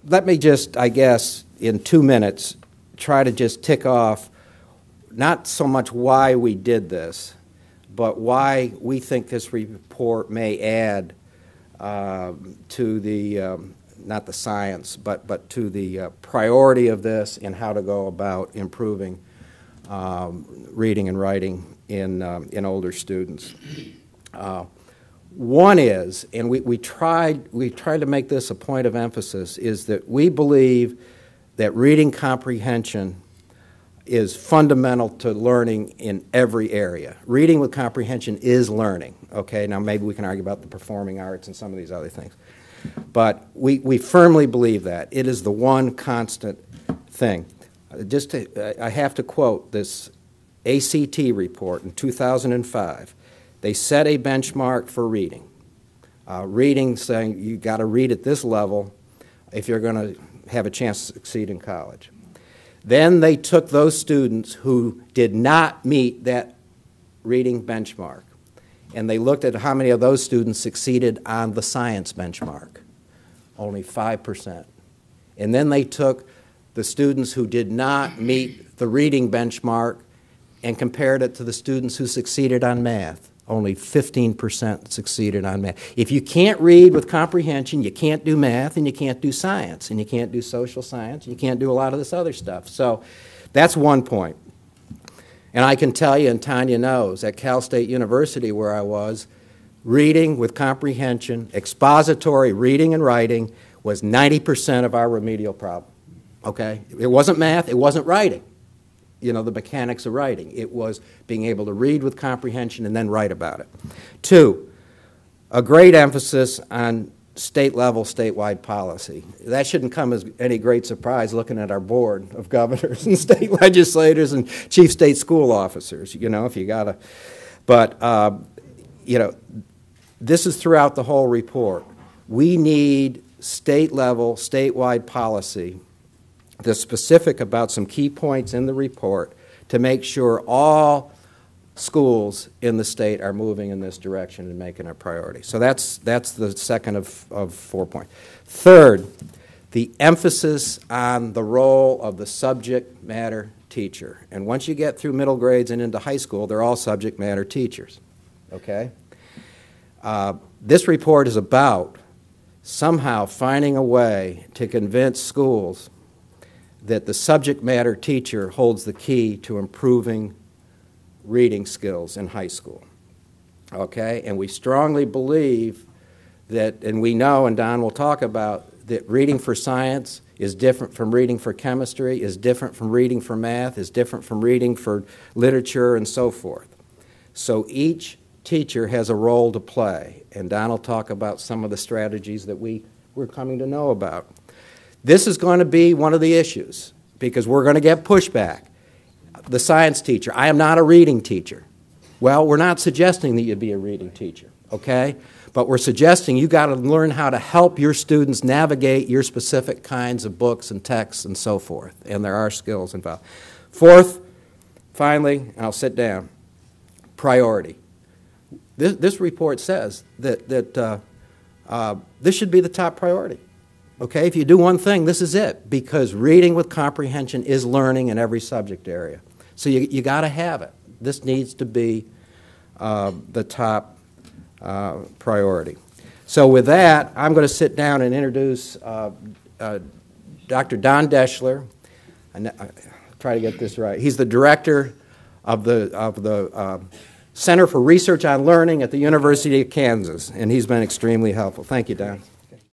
let me just, I guess, in 2 minutes, try to just tick off not so much why we did this, but why we think this report may add to the, not the science, but to the priority of this and how to go about improving reading and writing in older students. One is, and we tried to make this a point of emphasis, is that we believe that reading comprehension is fundamental to learning in every area. Reading with comprehension is learning. Okay, now maybe we can argue about the performing arts and some of these other things. But we firmly believe that. It is the one constant thing. I have to quote this ACT report in 2005. They set a benchmark for reading. Reading, saying you got to read at this level if you're going to have a chance to succeed in college. Then they took those students who did not meet that reading benchmark, and they looked at how many of those students succeeded on the science benchmark. Only 5%. And then they took the students who did not meet the reading benchmark and compared it to the students who succeeded on math. Only 15% succeeded on math. If you can't read with comprehension, you can't do math, and you can't do science, and you can't do social science, and you can't do a lot of this other stuff. So that's one point. And I can tell you, and Tanya knows, at Cal State University where I was, reading with comprehension, expository reading and writing was 90% of our remedial problem. Okay? It wasn't math, it wasn't writing. You know, the mechanics of writing. It was being able to read with comprehension and then write about it. 2, a great emphasis on state-level, statewide policy. That shouldn't come as any great surprise looking at our board of governors and state legislators and chief state school officers, you know, if you got to. But, you know, this is throughout the whole report. We need state-level, statewide policy that's specific about some key points in the report to make sure all schools in the state are moving in this direction and making it a priority. So that's the second of 4 points. Third, the emphasis on the role of the subject matter teacher. And once you get through middle grades and into high school, they're all subject matter teachers. Okay? This report is about somehow finding a way to convince schools that the subject matter teacher holds the key to improving reading skills in high school. Okay? And we strongly believe that, and we know, and Don will talk about, that reading for science is different from reading for chemistry, is different from reading for math, is different from reading for literature, and so forth. So each teacher has a role to play, and Don will talk about some of the strategies that we're coming to know about. This is going to be one of the issues because we're going to get pushback. The science teacher, I am not a reading teacher. Well, we're not suggesting that you be a reading teacher, okay? But we're suggesting you got to learn how to help your students navigate your specific kinds of books and texts and so forth, and there are skills involved. Fourth, finally, and I'll sit down, priority. This report says that this should be the top priority. Okay, if you do one thing, this is it, because reading with comprehension is learning in every subject area. So you got to have it. This needs to be the top priority. So with that, I'm going to sit down and introduce Dr. Don Deschler. I'll try to get this right. He's the director of the Center for Research on Learning at the University of Kansas, and he's been extremely helpful. Thank you, Don.